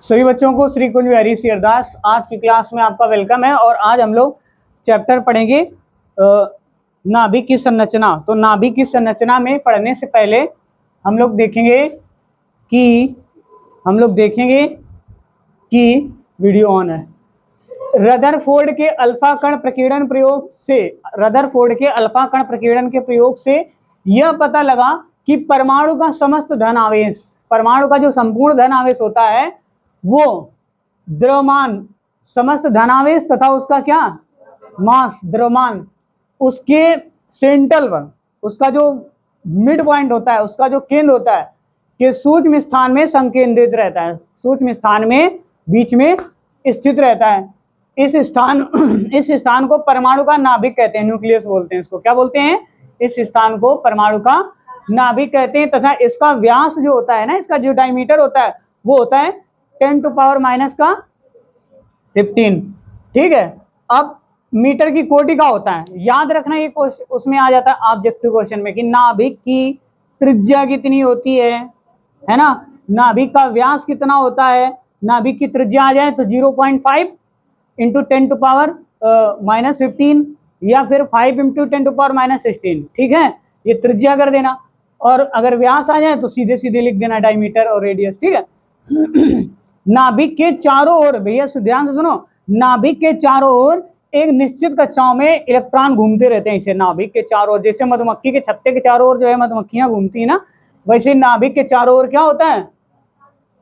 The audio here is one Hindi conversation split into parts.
सभी बच्चों को श्री कुंज बिहारी सी अरदास। आज की क्लास में आपका वेलकम है और आज हम लोग चैप्टर पढ़ेंगे नाभिक की संरचना। तो नाभिक की संरचना में पढ़ने से पहले हम लोग देखेंगे कि वीडियो ऑन है। रदरफोर्ड के अल्फा कण प्रकीर्णन के प्रयोग से यह पता लगा कि परमाणु का समस्त धन आवेश, परमाणु का जो संपूर्ण धन आवेश होता है वो द्रव्यमान, समस्त धनावेश तथा उसका क्या मास, द्रव्यमान, उसके सेंट्रल पर, उसका जो मिड पॉइंट होता है, उसका जो केंद्र होता है कि सूक्ष्म स्थान में संकेंद्रित रहता है, सूक्ष्म स्थान में बीच में स्थित रहता है। इस स्थान को परमाणु का नाभिक कहते हैं, न्यूक्लियस बोलते हैं इसको। क्या बोलते हैं? इस स्थान को परमाणु का नाभिक कहते हैं। तथा इसका व्यास जो होता है ना, इसका जो डायमीटर होता है वो होता है 10⁻⁻15। ठीक है। अब मीटर की कोटि का होता है, याद रखना ये उसमें आ जाता है ऑब्जेक्टिव क्वेश्चन में कि नाभिक की त्रिज्या कितनी होती है ना, नाभिक का व्यास कितना होता है। नाभिक की त्रिज्या आ जाए तो 0.5 इंटू 10⁻⁻15 या फिर 5 इंटू 10⁻⁻16। ठीक है, ये त्रिज्या कर देना। और अगर व्यास आ जाए तो सीधे सीधे लिख देना डायमीटर और रेडियस। ठीक है। नाभिक के चारों ओर, भैया ध्यान से सुनो, नाभिक के चारों ओर एक निश्चित कक्षाओं में इलेक्ट्रॉन घूमते रहते हैं। इसे नाभिक के चारों ओर, जैसे मधुमक्खी के छत्ते के चारों ओर जो है मधुमक्खियां घूमती है ना, वैसे नाभिक के चारों ओर क्या होता है,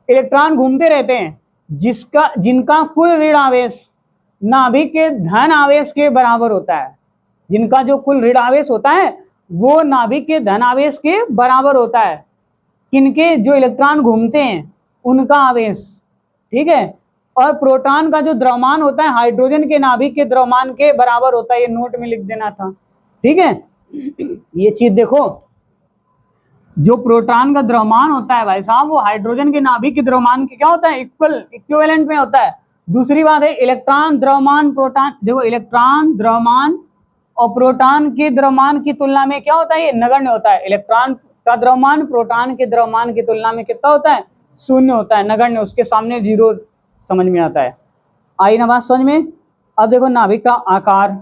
इलेक्ट्रॉन घूमते रहते हैं, जिनका कुल ऋण आवेश नाभिक के धन आवेश के बराबर होता है। जिनका जो कुल ऋण आवेश होता है वो नाभिक के धन आवेश के बराबर होता है। किनके? जो इलेक्ट्रॉन घूमते हैं उनका आवेश। ठीक है। और प्रोटॉन का जो द्रव्यमान होता है हाइड्रोजन के नाभिक के द्रव्यमान के बराबर होता है। ये नोट में लिख देना था। ठीक है। ये चीज देखो, जो प्रोटॉन का द्रव्यमान होता है भाई साहब, वो हाइड्रोजन के नाभिक के द्रव्यमान के क्या होता है, इक्विवेलेंट में होता है। दूसरी बात है इलेक्ट्रॉन द्रव्यमान, प्रोटॉन, देखो इलेक्ट्रॉन द्रव्यमान और प्रोटॉन के द्रव्यमान की तुलना में क्या होता है, ये नगण्य होता है। इलेक्ट्रॉन का द्रव्यमान प्रोटॉन के द्रव्यमान की तुलना में कितना होता है, शून्य होता है, नगण्य, उसके सामने जीरो समझ में आता है। आई ना बात समझ में? अब देखो नाभिक का आकार,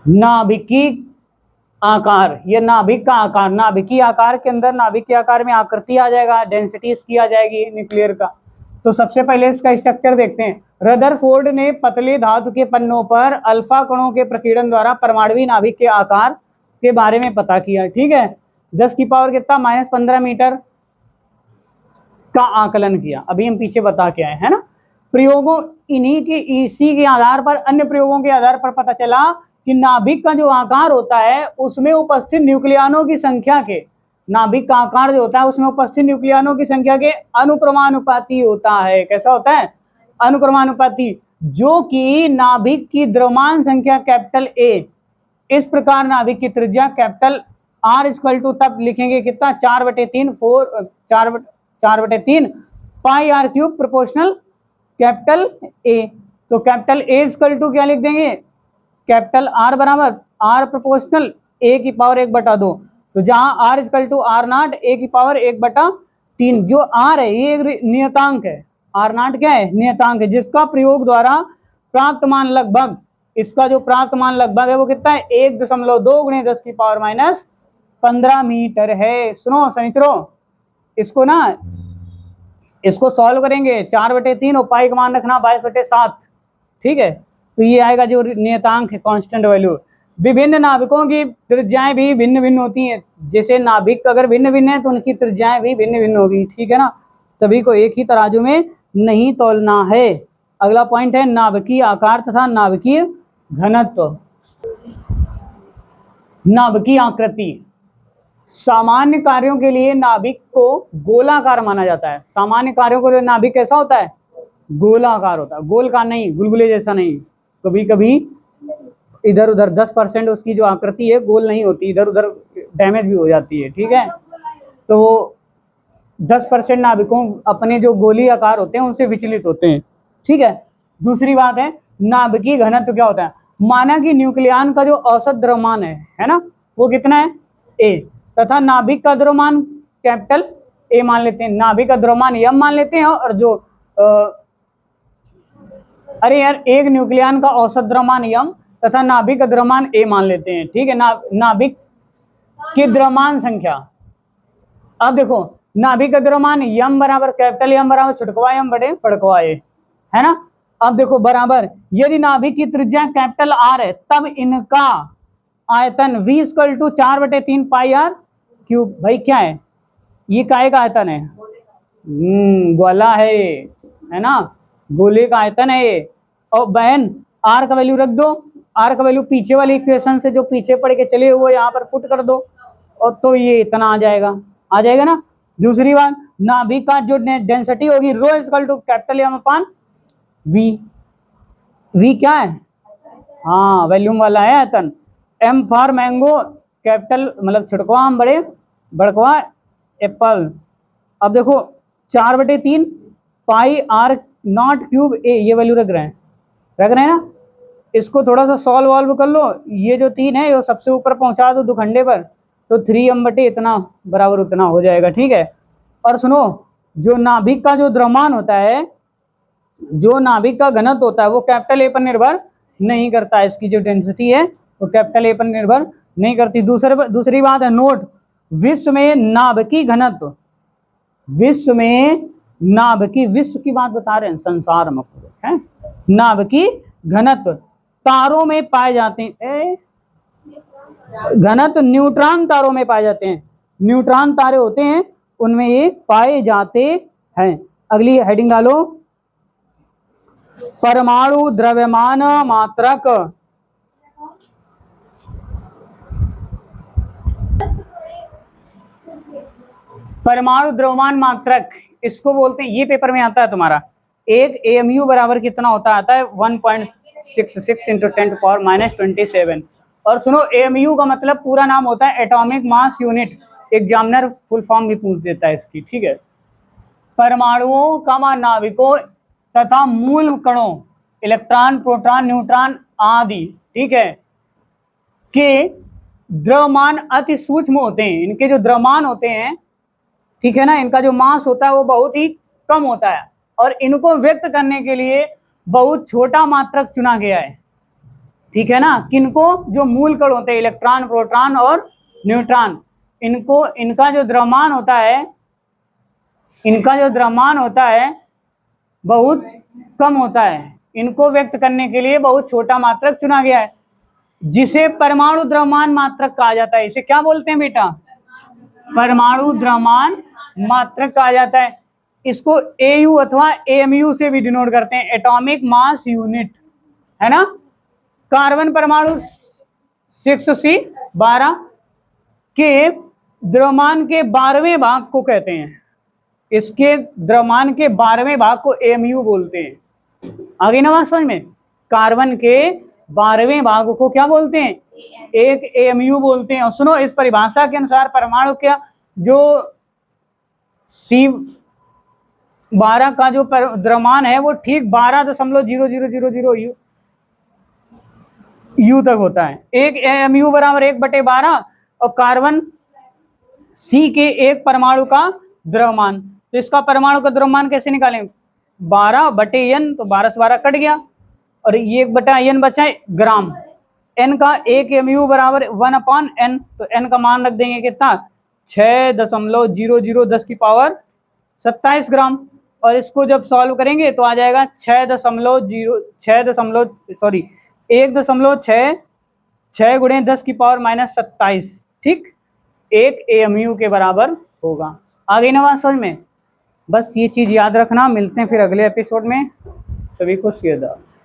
नाभिकी आकार, ये नाभिक का आकार, नाभिकीय आकार के अंदर नाभिक के आकार में आकृति आ जाएगा, डेंसिटी इसकी आ जाएगी न्यूक्लियर का। तो सबसे पहले इसका स्ट्रक्चर देखते हैं। रदरफोर्ड ने पतले धातु के पन्नों पर अल्फा कणों के प्रकीर्णन द्वारा परमाणुवीय नाभिक के आकार के बारे में पता किया। ठीक है। 10 की पावर कितना, -15 मीटर का आकलन किया। अभी हम पीछे बता के आए हैं ना। प्रयोगों इसी के आधार पर, अन्य प्रयोगों के आधार पर पता चला कि नाभिक का जो आकार होता है उसमें उपस्थित न्यूक्लियनों की संख्या के, नाभिक का आकार जो होता है उसमें उपस्थित न्यूक्लियनों की संख्या के अनुक्रमानुपाती होता है। कैसा होता है? अनुक्रमानुपाती। जो कि नाभिक की द्रव्यमान संख्या कैपिटल ए, इस प्रकार नाभिक की त्रिज्या कैपिटल आर इक्वल टू, तब लिखेंगे कितना, 4/3 pi R cube proportional capital A. तो कैपिटल ए इक्वल टू क्या लिख देंगे, कैपिटल आर बराबर आर प्रोपोर्शनल ए की पावर 1/2। तो जहां R equal to R naught A की पावर 1/3। जो आर है ये एक नियतांक है, आर नॉट क्या है, नियतांक है, जिसका प्रयोग द्वारा प्राप्त मान लगभग, इसका जो प्राप्त मान लगभग है वो कितना है, 1.2 × 10 की पावर -15 मीटर है। सुनो सनित्रो, इसको ना, इसको सॉल्व करेंगे, 4/3 और पाई का मान रखना 22/7। ठीक है। तो ये आएगा जो नियतांक है, कांस्टेंट वैल्यू। विभिन्न नाभिकों की त्रिज्याएं भी भिन्न भिन्न होती हैं। जैसे नाभिक अगर भिन्न भिन्न है तो उनकी त्रिज्याएं भी भिन्न भिन्न होगी। ठीक है ना, सभी को एक ही तराजू में नहीं तौलना है। अगला पॉइंट है नाभिकीय आकार तथा नाभिकीय घनत्व। नाभिकीय आकृति, सामान्य कार्यों के लिए नाभिक को गोलाकार माना जाता है। सामान्य कार्यों के लिए नाभिक कैसा होता है, गोलाकार होता है, गोल का नहीं, गुलगुले जैसा नहीं। कभी कभी इधर उधर 10% उसकी जो आकृति है गोल नहीं होती, इधर उधर डैमेज भी हो जाती है। ठीक है। तो 10% नाभिकों अपने जो गोली आकार होते हैं उनसे विचलित होते हैं। ठीक है। दूसरी बात है नाभिकीय घनत्व क्या होता है। माना कि न्यूक्लियन का जो औसत द्रव्यमान है ना, वो कितना है, ए, तथा नाभिक का द्रव्यमान कैपिटल ए मान लेते हैं, नाभिक का द्रव्यमान m मान लेते हैं, और जो अरे यार एक न्यूक्लियन का औसत द्रव्यमान m तथा नाभिक का द्रव्यमान a मान लेते हैं, ठीक है। नाभिक की द्रव्यमान संख्या, अब देखो नाभिक का द्रव्यमान m बराबर कैपिटल M बराबर छुटकवा m बटे बड़कवा a, है ना। अब देखो बराबर, यदि नाभिक की त्रिज्या कैपिटल R है तब इनका आयतन v equal to 4/3 pi r cube. भाई क्या है ये, काय का आयतन है? गोला है ना, गोले का आयतन है ये। और बहन r का वैल्यू रख दो, r का वैल्यू पीछे वाली इक्वेशन से जो पीछे पढ़ के चले वो यहाँ पर पुट कर दो, और तो ये इतना आ जाएगा ना। दूसरी बात, नाभिक का जो डेंसिटी होगी rho equal to capital M upon v क्या है? हाँ वॉल्यूम वाला है आयतन। M फॉर मैंगो कैपिटल मतलब छुटकवा आम बड़े बड़कवा एप्पल। अब देखो 4/3 pi r not cube a, ये वैल्यू रख रहे हैं ना। इसको थोड़ा सा सॉल्व वॉल्व कर लो, ये जो 3 है ये सबसे ऊपर पहुंचा दो दुखंडे पर, तो 3m बटे इतना बराबर उतना हो जाएगा, ठीक है। और सुनो, जो नाभिक का जो द्रव्यमान होता है, जो नाभिक का घनत्व होता है वो कैपिटल ए पर निर्भर नहीं करता है, इसकी जो डेंसिटी है वो कैपिटल ए पर निर्भर नहीं करती। दूसरी बात है नोट, विश्व में नाभिकीय घनत्व, विश्व में नाभिकीय, विश्व की बात बता रहे हैं, संसार में है नाभिकीय घनत्व तारों में पाए जाते हैं, घनत्व न्यूट्रॉन तारों में पाए जाते हैं, न्यूट्रॉन तारे होते हैं उनमें ये पाए जाते हैं। अगली हेडिंग डालो, परमाणु द्रव्यमान मात्रक। परमाणु द्रव्यमान मात्रक इसको बोलते हैं, ये पेपर में आता है तुम्हारा, एक AMU बराबर कितना होता आता है 1.66 × 10⁻27। और सुनो AMU का मतलब पूरा नाम होता है atomic mass unit, examiner full form भी पूछ देता है इसकी, ठीक है। परमाणुओं का नाभिकों तथा मूल कणों इलेक्ट्रॉन प्रोटॉन न्यूट्रॉन आदि, ठीक है, के द्रव्यमान अति सूक्ष्म होते हैं। इनके जो द्रव्यमान होते हैं, ठीक है ना, इनका जो मास होता है वो बहुत ही कम होता है, और इनको व्यक्त करने के लिए बहुत छोटा मात्रक चुना गया है, ठीक है ना। किनको? जो मूल कण होते हैं इलेक्ट्रॉन प्रोटॉन और न्यूट्रॉन, इनको इनका जो द्रव्यमान होता है, इनका जो द्रव्यमान होता है बहुत कम होता है, इनको व्यक्त करने के लिए बहुत छोटा मात्रक चुना गया है, जिसे परमाणु द्रव्यमान मात्रक कहा जाता है। इसे क्या बोलते हैं बेटा? परमाणु द्रव्यमान मात्रक कहा जाता है। इसको AU अथवा AMU से भी डिनोट करते हैं, एटॉमिक मास यूनिट, है ना। कार्बन परमाणु 6C12 के द्रव्यमान के 12वें भाग को कहते हैं, इसके द्रव्यमान के 12वें भाग को AMU बोलते हैं। आगे ना बात समझ में, कार्बन के 12वें भाग को क्या बोलते हैं? एक AMU बोलते हैं। और सुनो, इस परिभाषा के अनुसार परमाणु का जो C12 का जो द्रव्यमान है वो ठीक 12.0000 U तक होता है। एक AMU बराबर 1/12, और कार्बन C के एक परमाणु का द्रव्यमान। तो इसका परमाणु का द्रव्यमान कैसे निकालें? 12/N, तो 12 से 12 कट गया, और ये 1/N बचा है ग्राम। N का एक AMU बराबर 1/N, तो N का मान रख देंगे कितना? 6.0010⁻27 ग्राम। और इसको जब सॉल्व करेंगे तो आ जाएगा 1.6 × 10⁻27, ठीक, एक AMU के बराबर होगा। आ गई ना बात समझ में? बस ये चीज याद रखना। मिलते हैं फिर अगले एपिसोड में। सभी को शेयर दास।